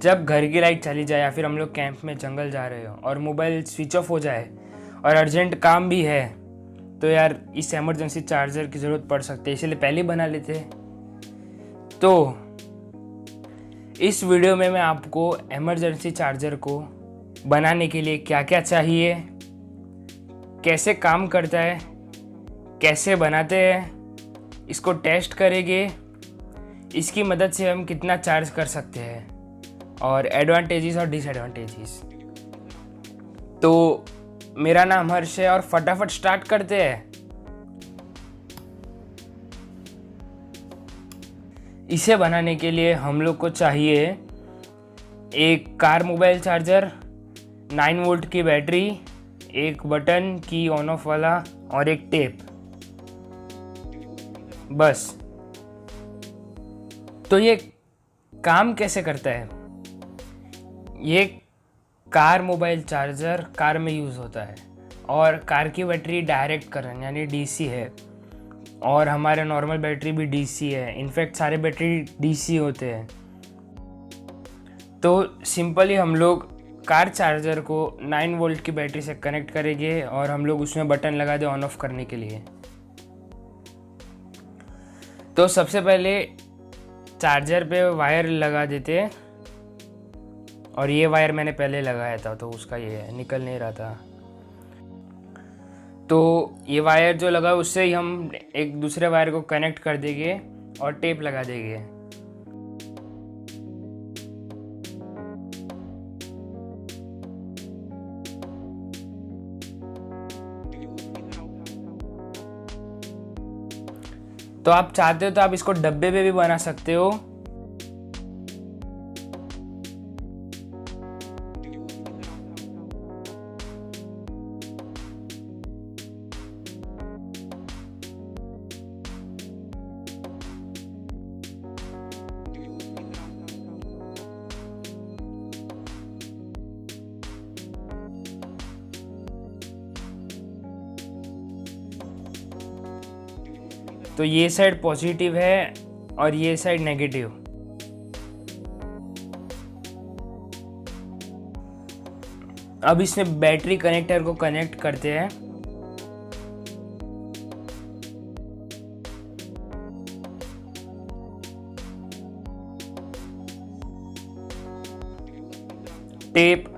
जब घर की लाइट चली जाए या फिर हम लोग कैंप में जंगल जा रहे हो और मोबाइल स्विच ऑफ हो जाए और अर्जेंट काम भी है, तो यार इस इमरजेंसी चार्जर की ज़रूरत पड़ सकती है, इसलिए पहले बना लेते। तो इस वीडियो में मैं आपको इमरजेंसी चार्जर को बनाने के लिए क्या क्या चाहिए, कैसे काम करता है, कैसे बनाते हैं, इसको टेस्ट करेंगे, इसकी मदद से हम कितना चार्ज कर सकते हैं और एडवांटेजेस और डिसएडवांटेजेस। तो मेरा नाम हर्ष है और फटाफट स्टार्ट करते हैं। इसे बनाने के लिए हम लोग को चाहिए एक कार मोबाइल चार्जर, 9 वोल्ट की बैटरी, एक बटन की ऑन ऑफ वाला और एक टेप, बस। तो ये काम कैसे करता है? ये कार मोबाइल चार्जर कार में यूज़ होता है और कार की बैटरी डायरेक्ट करंट यानी डीसी है और हमारे नॉर्मल बैटरी भी डीसी है। इनफैक्ट सारे बैटरी डीसी होते हैं। तो सिंपली हम लोग कार चार्जर को 9 वोल्ट की बैटरी से कनेक्ट करेंगे और हम लोग उसमें बटन लगा दे ऑन ऑफ करने के लिए। तो सबसे पहले चार्जर पे वायर लगा देते हैं और ये वायर मैंने पहले लगाया था तो उसका ये निकल नहीं रहा था। तो ये वायर जो लगा उससे ही हम एक दूसरे वायर को कनेक्ट कर देंगे और टेप लगा देंगे। तो आप चाहते हो तो आप इसको डब्बे पे भी बना सकते हो। तो ये साइड पॉजिटिव है और ये साइड नेगेटिव। अब इसमें बैटरी कनेक्टर को कनेक्ट करते हैं। टेप,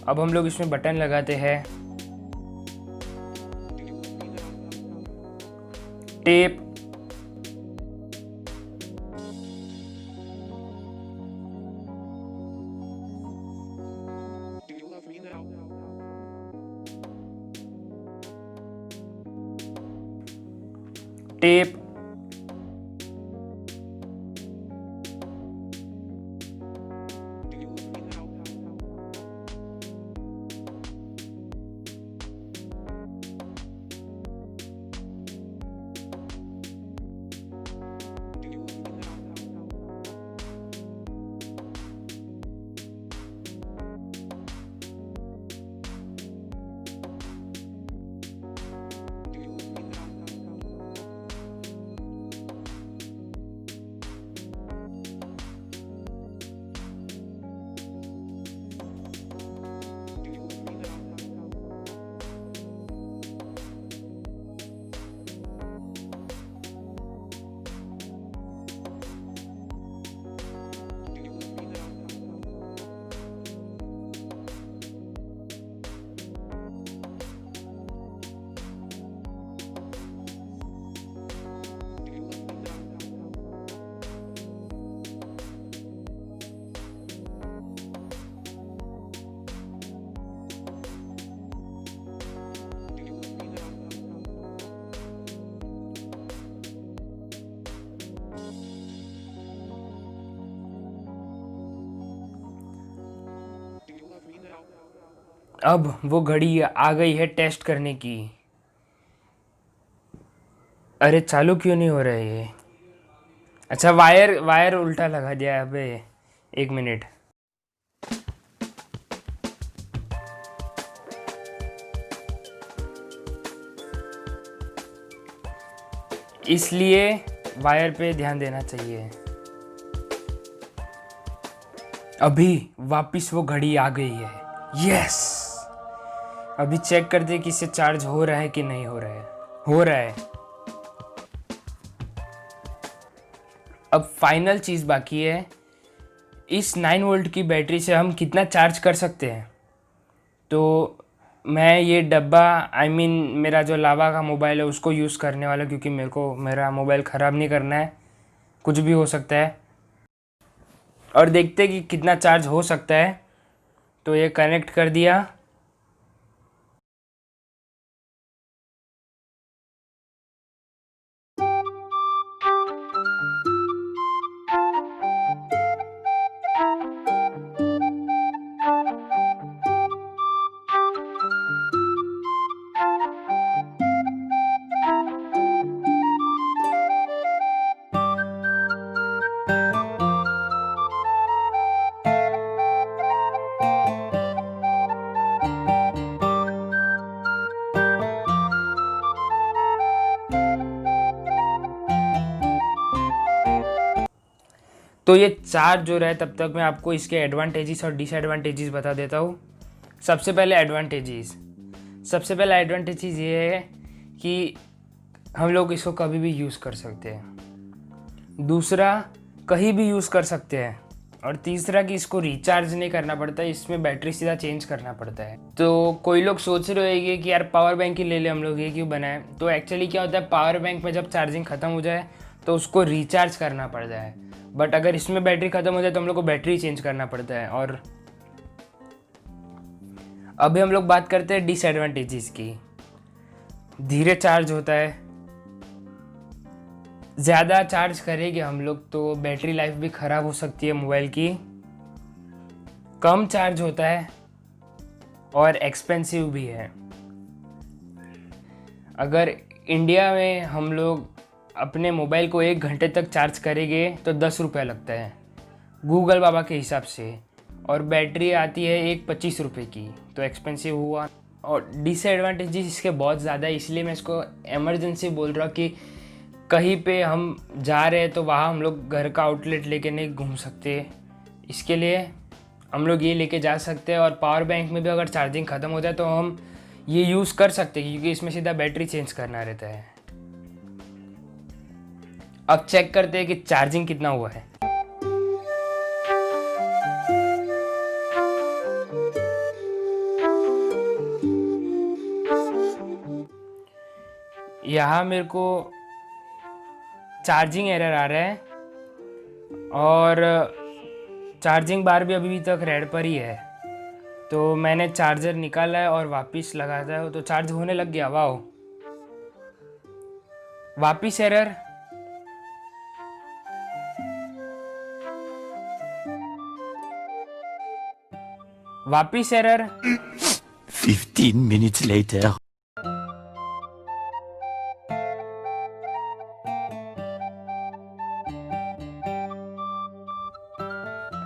अब हम लोग इसमें बटन लगाते हैं। टेप, टेप, अब वो घड़ी आ गई है टेस्ट करने की। अरे चालू क्यों नहीं हो रहा है ये? अच्छा, वायर वायर उल्टा लगा दिया है। अबे 1 मिनट। इसलिए वायर पे ध्यान देना चाहिए। अभी वापिस वो घड़ी आ गई है। यस, अभी चेक करते कि इससे चार्ज हो रहा है कि नहीं हो रहा है। हो रहा है। अब फाइनल चीज़ बाकी है, इस 9 वोल्ट की बैटरी से हम कितना चार्ज कर सकते हैं। तो मैं ये डब्बा मेरा जो लावा का मोबाइल है उसको यूज़ करने वाला, क्योंकि मेरे को मेरा मोबाइल ख़राब नहीं करना है, कुछ भी हो सकता है। और देखते हैं कि कितना चार्ज हो सकता है। तो ये कनेक्ट कर दिया। तो ये चार्ज हो रहा है, तब तक मैं आपको इसके एडवांटेजेस और डिसएडवांटेजेस बता देता हूँ। सबसे पहले एडवांटेजेस ये है कि हम लोग इसको कभी भी यूज़ कर सकते हैं। दूसरा, कहीं भी यूज़ कर सकते हैं। और तीसरा कि इसको रिचार्ज नहीं करना पड़ता, इसमें बैटरी सीधा चेंज करना पड़ता है। तो कोई लोग सोच रहे होंगे कि यार पावर बैंक ही ले ले, हम लोग ये क्यों बनाए। तो एक्चुअली क्या होता है, पावर बैंक में जब चार्जिंग ख़त्म हो जाए तो उसको रिचार्ज करना पड़ता है। बट अगर इसमें बैटरी ख़त्म हो जाए तो हम लोग को बैटरी चेंज करना पड़ता है। और अभी हम लोग बात करते हैं डिसएडवांटेजेस की। धीरे चार्ज होता है, ज़्यादा चार्ज करेंगे हम लोग तो बैटरी लाइफ भी ख़राब हो सकती है मोबाइल की। कम चार्ज होता है और एक्सपेंसिव भी है। अगर इंडिया में हम लोग अपने मोबाइल को 1 घंटे तक चार्ज करेंगे तो 10 रुपये लगता है गूगल बाबा के हिसाब से, और बैटरी आती है एक 25 रुपये की, तो एक्सपेंसिव हुआ। और डिसएडवांटेजेस इसके बहुत ज़्यादा है, इसलिए मैं इसको इमरजेंसी बोल रहा हूँ कि कहीं पे हम जा रहे हैं तो वहाँ हम लोग घर का आउटलेट लेके नहीं घूम सकते। इसके लिए हम लोग ये लेके जा सकते हैं। और पावर बैंक में भी अगर चार्जिंग ख़त्म हो जाए तो हम ये यूज़ कर सकते हैं, क्योंकि इसमें सीधा बैटरी चेंज करना रहता है। अब चेक करते हैं कि चार्जिंग कितना हुआ है। यहाँ मेरे को चार्जिंग एरर आ रहा है और चार्जिंग बार भी अभी तक रेड पर ही है। तो मैंने चार्जर निकाला है और वापस लगाया है तो चार्ज होने लग गया। वाह, वापस एरर। वापिस एरर। 15 minutes later.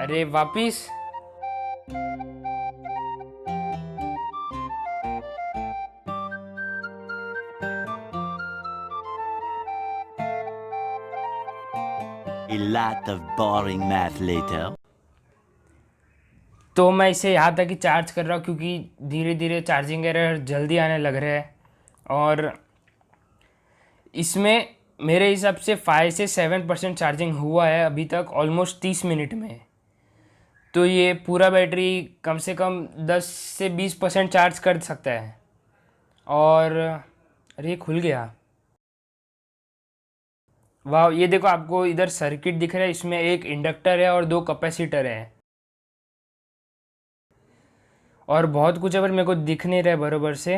अरे वापिस। A lot of boring math later. तो मैं इसे यहाँ तक ही चार्ज कर रहा हूँ, क्योंकि धीरे धीरे चार्जिंग एरर जल्दी आने लग रहा है। और इसमें मेरे हिसाब से 5 से 7% चार्जिंग हुआ है अभी तक, ऑलमोस्ट 30 मिनट में। तो ये पूरा बैटरी कम से कम 10 से 20% चार्ज कर सकता है। और अरे खुल गया। वाह, ये देखो, आपको इधर सर्किट दिख रहा है, इसमें एक इंडक्टर है और 2 कैपेसिटर है और बहुत कुछ है, पर मेरे को दिख नहीं रहा है बराबर से।